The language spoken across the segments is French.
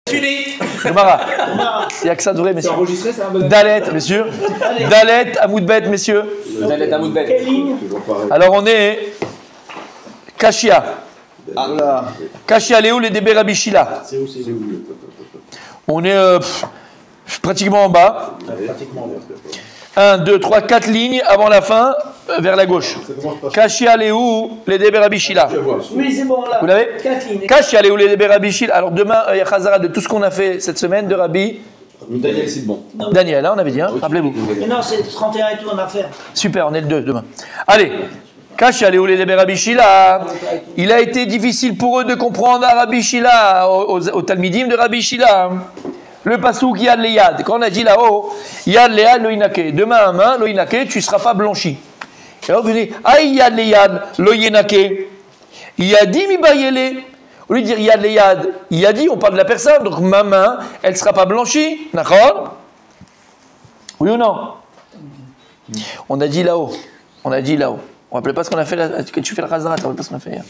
Fini. Gemara. Il n'y a que ça de vrai, messieurs. C'est enregistré, ça? Dalet, messieurs. Dalet, Amoudbet, messieurs. Dalet Amoudbet. Alors on est Kashia. Kashia Léoul et Débé Rabbi Shila. C'est où? On est pratiquement en bas. Pratiquement. 1, 2, 3, 4 lignes avant la fin, vers la gauche. Kashia Léoul, les Débé Rabbi Shila. Oui, c'est bon, là. Vous l'avez? 4 lignes. Kashia Léoul et Débé Rabbi Shila. Alors demain, il y a Chazara de tout ce qu'on a fait cette semaine de Rabbi Daniel Sidbon. Daniel, hein, on avait dit, hein, rappelez-vous. Mais non, c'est 31 et tout, on a fait. Super, on est le 2 demain. Allez, Kashia Léoul et Débé Rabbi Shila. Il a été difficile pour eux de comprendre à Rabbi Shila, au Talmidim de Rabbi Shila. Le pasouk Yad le Yad. Quand on a dit là-haut, Yad le Yad lo Inake. De main à main, lo Inake, tu ne seras pas blanchi. Et alors vous dites, Aïe Yad le Yad lo Inake. Yadi mi bayele. Au lieu de dire Yad le Yad, Yadi, on parle de la personne, donc ma main, elle ne sera pas blanchie. D'accord? Oui ou non? On a dit là-haut. On a dit là-haut. On ne rappelle pas ce qu'on a fait là, que tu fais la Khazara, tu ne rappelles pas ce qu'on a fait hier.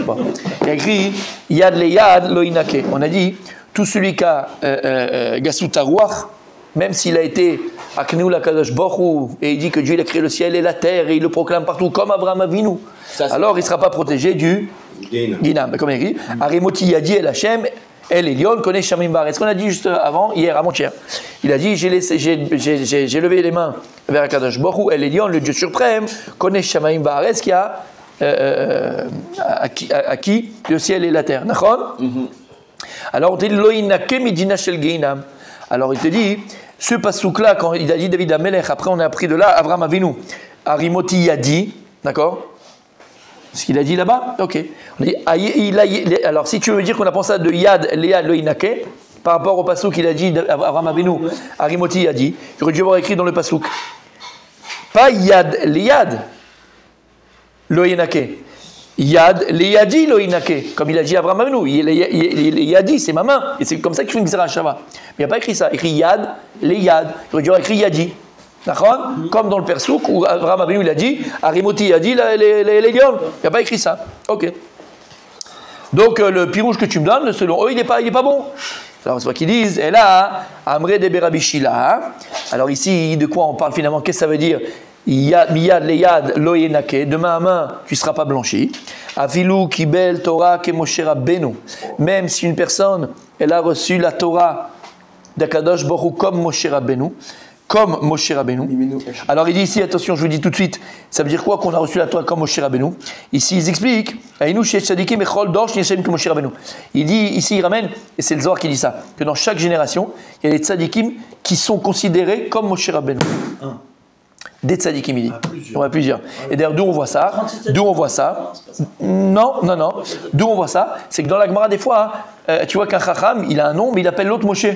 Bon. Il y a écrit Yad le Yad lo Inake. On a dit tout celui qui a Gassut Arouach, même s'il a été Akneu la Kadosh Borou, et il dit que Dieu il a créé le ciel et la terre, et il le proclame partout, comme Abraham Avinu, alors il ne sera pas protégé du Ginam. Comme il a écrit, Arimoti Yadi El Hashem, El Elion, connaît Shamim Bar. Ce qu'on a dit juste avant, hier, avant-hier. Il a dit j'ai levé les mains vers Kadosh Borou, El Elion, le Dieu suprême, connaît Shamim Bar, qui a acquis le ciel et la terre. D'accord? Alors on te dit Loïnake midina shel geinam. Alors il te dit ce pasouk là quand il a dit David Amelech, après on a appris de là Avraham Avinu Arimoti Yadi, d'accord? Ce qu'il a dit là-bas, ok. On dit, alors si tu veux dire qu'on apprend ça de Yad Léa Loïnake par rapport au pasouk qu'il a dit Avraham Avinu Arimoti Yadi, j'aurais dû avoir écrit dans le pasouk pas Yad Léad Loïnake. Yad, les Yadi loïnake, comme il a dit à Abraham Avinu, les Yadi, c'est ma main, et c'est comme ça qu'il fait une Xera Shava. Mais il n'y a pas écrit ça, écrit Yad, les Yad, il aurait dû avoir écrit Yadi. D'accord? Comme dans le Persouk où Abraham Avinu il a dit, Arimoti Yadi, les lions. Il n'y a pas écrit ça. Ok. Donc le pirouge que tu me donnes, selon eux, il n'est pas bon. Alors c'est quoi qu'ils disent, et là, Amre de Rabbi Shila. Alors ici, de quoi on parle finalement? Qu'est-ce que ça veut dire? Miyad leyad lo yenake, de main à main, tu ne seras pas blanchi. Afilu kibel Torah ke Moshe Rabbeinu. Même si une personne, elle a reçu la Torah d'Akadosh Baruch Hu comme Moshe Rabbeinu, comme Moshe Rabbeinu. Alors il dit ici, attention, je vous dis tout de suite, ça veut dire quoi qu'on a reçu la Torah comme Moshe Rabbeinu? Ici, ils expliquent, il dit, ici, il ramène, et c'est le Zohar qui dit ça, que dans chaque génération, il y a des tzadikim qui sont considérés comme Moshe Rabbeinu. Des tzadikim, il dit. On a plusieurs. Et d'ailleurs, d'où on voit ça? D'où on voit ça? Non. D'où on voit ça? C'est que dans la Gemara, des fois, tu vois qu'un chacham, il a un nom, mais il appelle l'autre Moshe.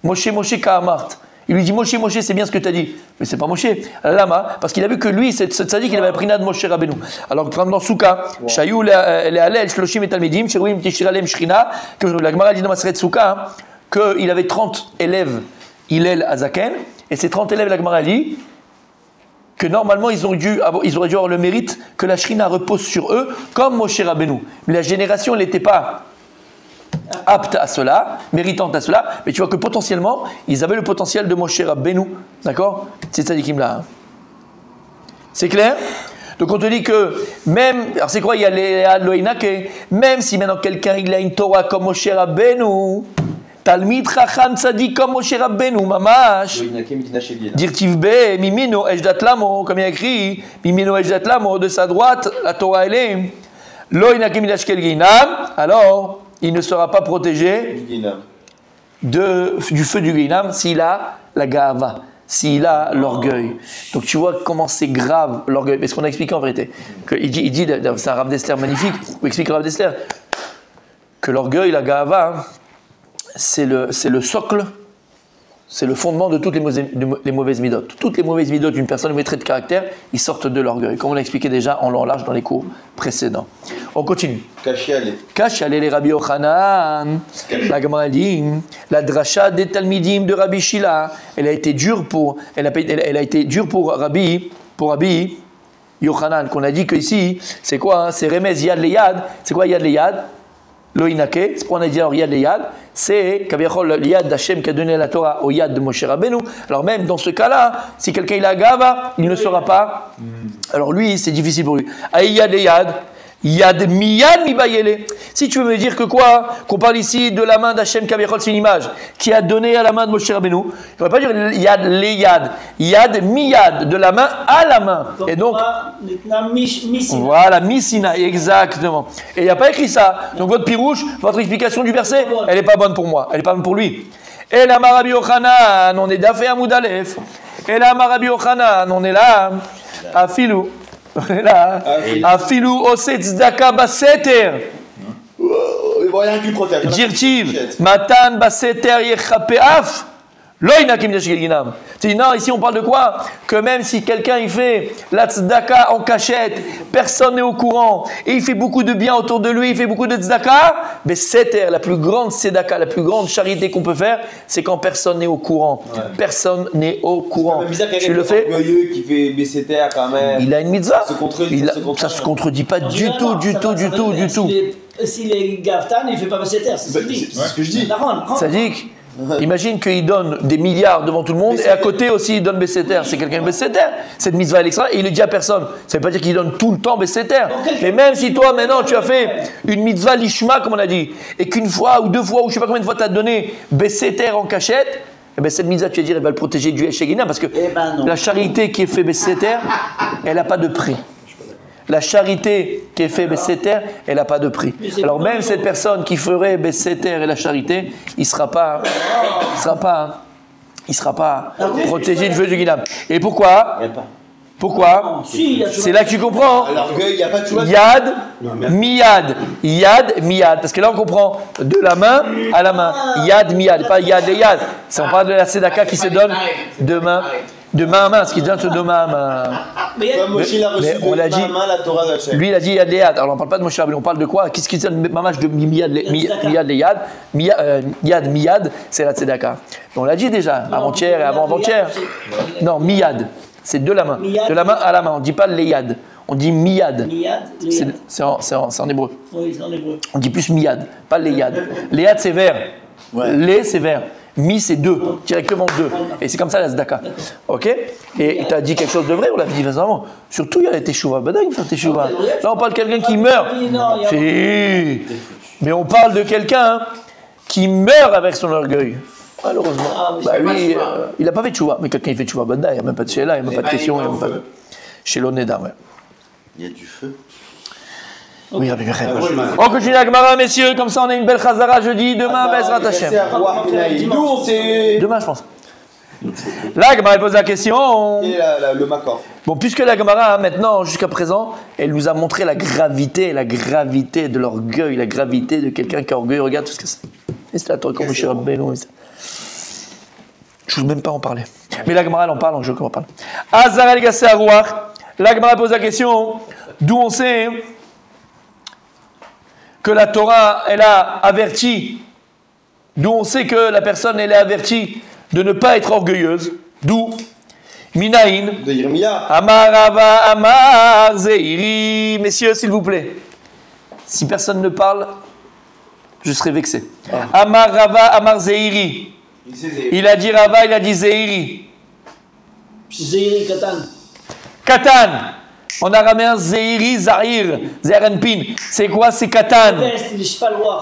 Moshe Kahamart. Il lui dit Moshe, c'est bien ce que tu as dit. Mais c'est pas Moshe. Lama, parce qu'il a vu que lui, ce tzadik, il avait appris de Moshe Rabbeinu. Alors, par exemple, dans Souka, Shayou le Halel, Shloshim et Talmidim, Sherouim Tishiralem Shrina, que la Gemara dit dans Maseret Souka, qu'il avait 30 élèves, Hillel Azaken, et ces 30 élèves, la Gemara dit que normalement ils auraient dû avoir le mérite que la Shrina repose sur eux comme Moshe Rabbeinu. Mais la génération elle n'était pas apte à cela, méritante à cela, mais tu vois que potentiellement ils avaient le potentiel de Moshe Rabbeinu, d'accord? C'est tzadikim là. Hein. C'est clair? Donc on te dit que même, alors c'est quoi? Il y a les Loïnake, même si maintenant quelqu'un il a une Torah comme Moshe Rabbeinu, Talmid Chacham Tzadik comme Moshe Rabbeinu, mamash. Dirtivbe, Mimino Ejdat Lamo, comme il y a écrit, Mimino Ejdat Lamo, de sa droite, la Torah elle est. Lo Inakim Idashkel Ginam, alors il ne sera pas protégé du feu du Ginam s'il a la Gava, s'il a l'orgueil. Donc tu vois comment c'est grave l'orgueil. Mais ce qu'on a expliqué en vérité, il dit c'est un Rav Dessler magnifique, où explique le Rav Dessler que l'orgueil, la Gava, c'est le socle, c'est le fondement de toutes les mauvaises midotes. Toutes les mauvaises midotes d'une personne, les traits de caractère, ils sortent de l'orgueil, comme on l'a expliqué déjà en long large dans les cours précédents. On continue. Kashale les Rabbi Yochanan, la Gemara dit, la dracha des Talmidim de Rabbi Shila, elle a été dure pour Rabbi Yochanan, qu'on a dit que ici, c'est quoi? Hein? C'est Remez Yad le Yad. C'est quoi Yad le Yad? Loïnake, c'est pourquoi on a dit alors Yad le Yad, c'est le Yad d'Hachem qui a donné la Torah au Yad de Moshe Rabbeinu. Alors même dans ce cas-là, si quelqu'un il a Gava, il ne sera pas. Alors lui, c'est difficile pour lui. Aïe Yad le Yad. Yad miyad mi bayele. Si tu veux me dire que quoi, qu'on parle ici de la main d'Hachem Kavichol, c'est une image qui a donné à la main de Moshe Rabbeinu. Je ne vais pas dire yad le yad, yad miyad, de la main à la main. Et donc, voilà, misina, exactement. Et il n'y a pas écrit ça. Donc votre pirouche, votre explication du verset, elle n'est pas bonne pour moi, elle n'est pas bonne pour lui. Et la Marabi Yochanan, on est d'Afé Amoud Aleph. Et la Marabi Yochanan, on est là, à Filou. Là, Afilou Ose Tzedaka Baseter. Dirtiv, Matan Baseter Yechapeaf. Loïnakim Neshgeginam. Tu dis non, ici on parle de quoi? Que même si quelqu'un il fait la tzedaka en cachette, personne n'est au courant, et il fait beaucoup de bien autour de lui, il fait beaucoup de tzedaka, mais c'est la plus grande tzedaka, la plus grande charité qu'on peut faire, c'est quand personne n'est au courant. Ouais. Personne n'est au courant. Tu le fais? Qui fait baisser terre quand même. Il a une mitzvah. Ça se contredit pas du tout. S'il est Gaftan, il ne fait pas baisser terre, c'est ce que je dis. Sadiq. Imagine qu'il donne des milliards devant tout le monde et à côté aussi il donne Besséter. C'est quelqu'un de Besséter. Cette mitzvah à l'extra et il le dit à personne. Ça ne veut pas dire qu'il donne tout le temps Besséter. Mais même si toi maintenant tu as fait une mitzvah lishma comme on a dit et qu'une fois ou deux fois ou je ne sais pas combien de fois tu as donné Besséter en cachette, eh bien cette mitzvah tu vas dire elle va le protéger du Eshegina parce que la charité qui est faite Besséter, elle n'a pas de prix. La charité qui est faite Besséter, elle n'a pas de prix. Alors même cette personne qui ferait Besséter et la charité, il ne sera pas protégé du feu du Guinam. Et pourquoi? Pourquoi? C'est là que tu comprends. Yad, miyad. Yad, miyad. Parce que là on comprend de la main à la main. Yad, miyad. Pas yad et yad. On parle de la tzedaka qui se donne de main. De main à main, ce qui donne de main à main. Mais on l'a dit, lui il a dit Yad Yad. Alors on ne parle pas de Moshe Rabbeinu, on parle de quoi? Qu'est-ce qui donne mamage de Miyad Yad? Yad Miyad, c'est la tzedaka. On l'a dit déjà, avant-hier et avant-avant-hier. Non, Miyad, c'est de la main. De la main à la main, on ne dit pas Leyad. On dit Miyad. C'est en hébreu. Oui, c'est en hébreu. On dit plus Miyad, pas Leyad. Leyad c'est vert. Lé c'est vert. Mi c'est deux, directement deux. Et c'est comme ça la tzedaka. Ok? Et tu as dit quelque chose de vrai, on l'a dit vraiment. Surtout il y a les teshuva. Ben il faut teshuva. Là on parle de quelqu'un qui meurt. Si. Mais on parle de quelqu'un qui meurt avec son orgueil. Malheureusement. Lui, il n'a pas fait teshuva. Mais quelqu'un qui fait teshuva, ben il n'y a même pas de sheila, il n'y a même pas de question. Chez l'Oneda, ouais. Il y a du feu. Oui, Rabbi Michael. On continue la Gemara, messieurs, comme ça on a une belle chazara jeudi, demain, Bezrat Hashem. Demain, je pense. La Gemara elle pose la question. Et le Makor. Bon, puisque la Gemara, maintenant, jusqu'à présent, elle nous a montré la gravité de l'orgueil, la gravité de quelqu'un qui a orgueil. Regarde tout ce que c'est. Et c'est la Torah comme Moshe Rabbeinu. Je ne veux même pas en parler. Mais la Gemara, elle en parle, donc je vais en parler. Azar el Gassé Arouach. La Gemara pose la question d'où on sait que la Torah, elle a averti, d'où on sait que la personne, elle est avertie de ne pas être orgueilleuse. D'où Minaïn. De Yirmiya. Amar Rava, Amar Zeiri. Messieurs, s'il vous plaît. Si personne ne parle, je serai vexé. Amar Rava, Amar Zeiri. Il a dit Rava, il a dit Zeiri. Zeiri, Katan. Katan. En araméen, Zeiri, Zahir, Zerenpin. C'est quoi? C'est Katan.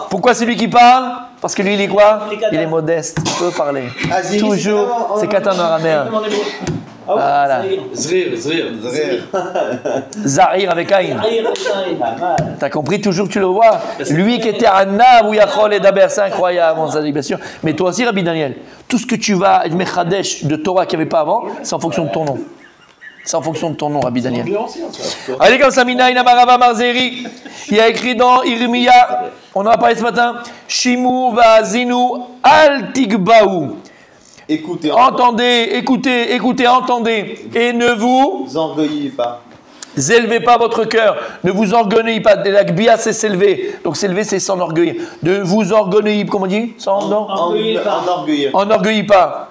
Pourquoi c'est lui qui parle? Parce que lui, il est quoi? Il est modeste, il peut parler. Toujours, c'est Katan en araméen. Voilà. Zahir avec Aïn. T'as compris? Toujours tu le vois. Lui qui était à Naouyachol et Daber, c'est incroyable, bien sûr. Mais toi aussi, Rabbi Daniel, tout ce que tu vas, être Mechadesh de Torah qu'il n'y avait pas avant, c'est en fonction de ton nom. C'est en fonction de ton nom, Rabbi Daniel. Allez, comme ça, Minaïn Amarava Marzeri. Il y a écrit dans Irmiya, on en a parlé ce matin, Shimu Vazinu Al Tigbaou. Écoutez, entendez, entendez. Et ne vous orgueillez pas. Élevez pas votre cœur. Ne vous orgueillez pas. La gbia, c'est s'élever. Donc s'élever, c'est s'enorgueillir. Ne vous orgueillez, comment on dit? Enorgueillez pas. Enorgueillez pas.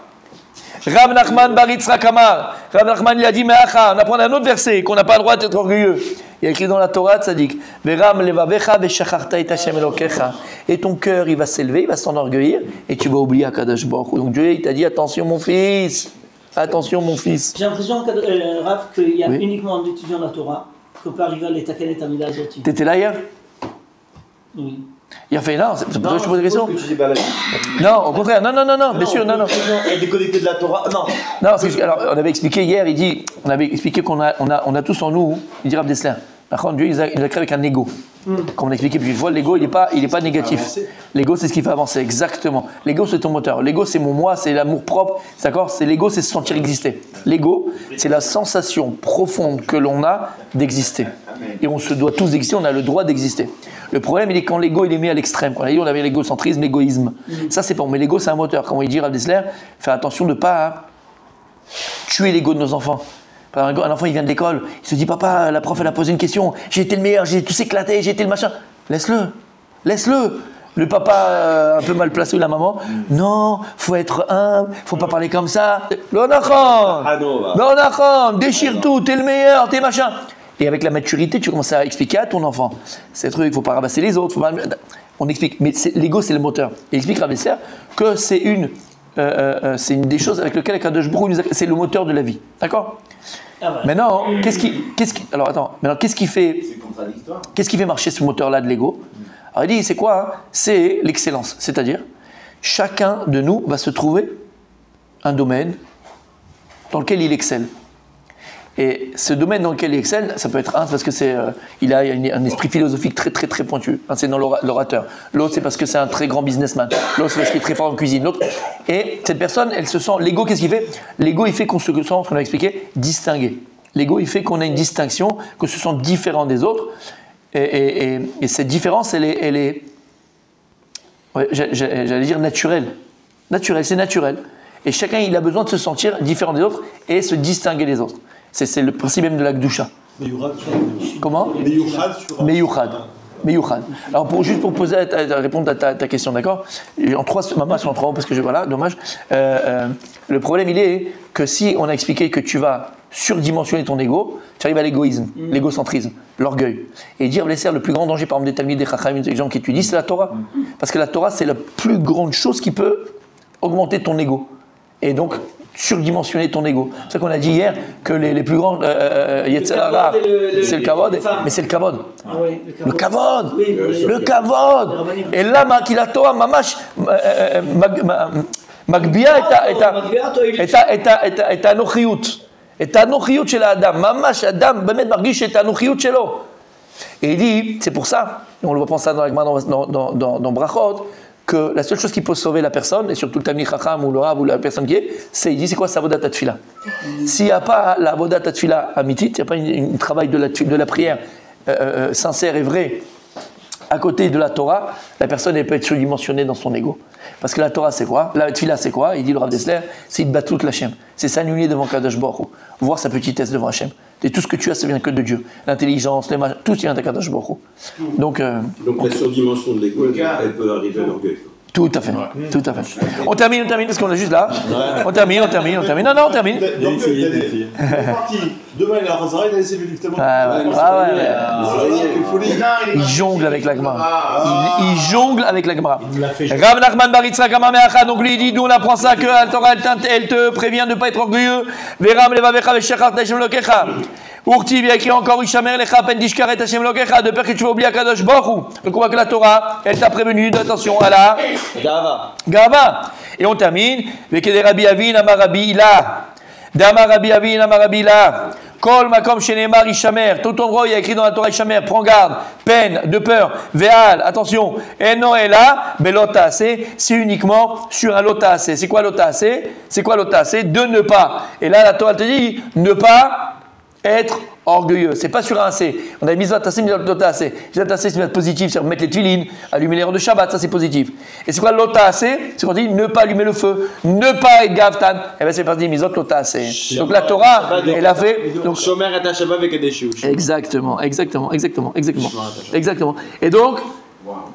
Rav Nachman bar Yitzhak Amar. Rav Nachman il a dit, mais on apprend un autre verset qu'on n'a pas le droit d'être orgueilleux. Il y a écrit dans la Torah, tzadik, Veram levavecha veshacharta et Hashem Elokecha. Et ton cœur, il va s'élever, il va s'enorgueillir, et tu vas oublier Akadosh Baruch Hu. Donc Dieu, il t'a dit, attention mon fils, attention mon fils. J'ai l'impression, Rav, qu'il y a uniquement un étudiant de la Torah qu'on peut arriver à l'étaquer et Tamida Azoti. T'étais là hier? Oui. Il a fait, non, c'est pour ça que je te pose des questions. Que Non, au contraire, non, bien sûr, non. Elle est déconnectée de la Torah, non. Non, alors, on avait expliqué hier, on avait expliqué qu'on a tous en nous, il dit Rav Dessler, Dieu il a créé avec un ego. Comme on a expliqué plusieurs fois, l'ego il n'est pas négatif. L'ego c'est ce qui fait avancer, exactement. L'ego c'est ton moteur. L'ego c'est mon moi, c'est l'amour propre, d'accord. C'est l'ego, c'est se sentir exister. L'ego c'est la sensation profonde que l'on a d'exister. Et on se doit tous exister, on a le droit d'exister. Le problème il est quand l'ego il est mis à l'extrême. Quand on a dit on avait l'égocentrisme, l'égoïsme. Ça c'est bon, mais l'ego c'est un moteur. Comme il dit Rav Dessler, faire attention de ne pas tuer l'ego de nos enfants. Un enfant il vient de l'école, il se dit papa, la prof elle a posé une question, j'ai été le meilleur, j'ai tous éclaté, j'ai été le machin. Laisse-le. Le papa un peu mal placé ou la maman, non, faut être humble, faut pas parler comme ça. L'onachon, déchire tout, t'es le meilleur, t'es machin. Et avec la maturité, tu commences à expliquer à ton enfant ces trucs, faut pas rabasser les autres, on explique. Mais l'ego c'est le moteur. Et il explique Rav Dessler que c'est une des choses avec lesquelles Akadosh Baruch Hu c'est le moteur de la vie. D'accord? Maintenant, qu'est-ce qui fait marcher ce moteur-là de l'ego? Alors il dit, c'est quoi? C'est l'excellence. C'est-à-dire, chacun de nous va se trouver un domaine dans lequel il excelle. Et ce domaine dans lequel il excelle, ça peut être un, parce que il a un esprit philosophique très très très pointu. Un, c'est dans l'orateur. L'autre, c'est parce que c'est un très grand businessman. L'autre, c'est parce qu'il est très fort en cuisine. L'autre, et cette personne, elle se sent. L'ego, qu'est-ce qu'il fait? L'ego, il fait qu'on se sent, ce qu'on a expliqué, distingué. L'ego, il fait qu'on a une distinction, que se sent différent des autres. Et cette différence, elle est j'allais dire naturelle. C'est naturel. Et chacun, il a besoin de se sentir différent des autres et se distinguer des autres. C'est le principe même de la Gdusha. Comment? Meyouchad. Alors, juste pour répondre à ta question, d'accord? En trois mots, parce que voilà, dommage. Le problème, il est que si on a expliqué que tu vas surdimensionner ton ego, tu arrives à l'égoïsme, l'égocentrisme, l'orgueil. Et dire, le plus grand danger, par exemple, des Talmid, des Chachamim, des gens qui étudient, c'est la Torah. Parce que la Torah, c'est la plus grande chose qui peut augmenter ton ego. Et donc, surdimensionner ton ego. C'est ça qu'on a dit hier, que les plus grands Yetzirah, c'est le kavod, mais c'est le kavod. Le kavod. Le kavod. Et là, la Torah, mamash, magbia et anochiyut. Et anochiyut chez l'Adam. Mamash, Adam, bemet margish et anochiyut shelo. Et il dit, c'est pour ça, on le voit penser dans la Gemara dans Brachot, que la seule chose qui peut sauver la personne, et surtout le Talmid Chacham ou le Rav ou la personne qui est, c'est, il dit, c'est quoi sa avodat tefila? S'il n'y a pas la avodat tefila amitit, il n'y a pas un travail de la prière sincère et vrai à côté de la Torah, la personne elle peut être surdimensionnée dans son ego. Parce que la Torah c'est quoi? La tefila c'est quoi? Il dit le Rav Dessler, c'est une battoute l'Hachem. C'est s'annuler devant Kadosh Baruch Hu, voir sa petitesse devant Hachem. Et tout ce que tu as, ça vient que de Dieu. L'intelligence, tout vient de Kadosh Baruch Hu. Donc la surdimension de l'ego, elle peut arriver à l'orgueil. Tout à fait. On termine parce qu'on est juste là. On termine. Non, on termine. Donc, il est parti. Demain, il a Razara, il a laissé le livre tellement. Il jongle avec la Gemara. Il jongle avec la Gemara. Rav Nachman bar Yitzhak Amar Me'achad. Donc lui, il dit, nous on apprend ça que la Torah, elle te prévient de ne pas être orgueilleux. Veram levavecha veshacharta Hashem Elokecha. Urti, il a écrit encore, Ishamer lecha pen dishkar et Hashem Elokecha, de peur que tu vas oublier Akadosh Baruch Hu. Donc on voit que la Torah, elle t'a prévenu d'attention à la Gava. Et on termine, Vekede Rabbi Avin Amar Rabbi Ila. D'Amar Rabbi Avin Amar Rabbi Ila. Kol makom shenemar Ishamer. Tout endroit, il y a écrit dans la Torah Ishamer, prends garde, peine, de peur, Veal, attention, Eno Ela, Belota, c'est uniquement sur un Lota. C'est quoi Lota? C'est quoi Lota? C'est de ne pas. Et là, la Torah te dit, ne pas être orgueilleux. C'est pas sur un C. On a mis Mitzvot Tassé, Mitzvot Tassé. Mitzvot Tassé, c'est positif, c'est mettre les tuilines, allumer les heures de Shabbat, ça c'est positif. Et c'est quoi l'Otassé? C'est qu'on dit ne pas allumer le feu, ne pas être gavtan. Et bien c'est parti, Mitzvot Tassé. Donc la Torah, elle a fait. Donc Shomer et Shabbat avec des choux. Exactement. Et donc,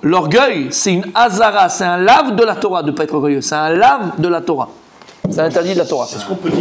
l'orgueil, c'est une hazara, c'est un lave de la Torah de ne pas être orgueilleux. C'est un lave de la Torah. C'est un interdit de la Torah. C'est ce qu'on peut dire.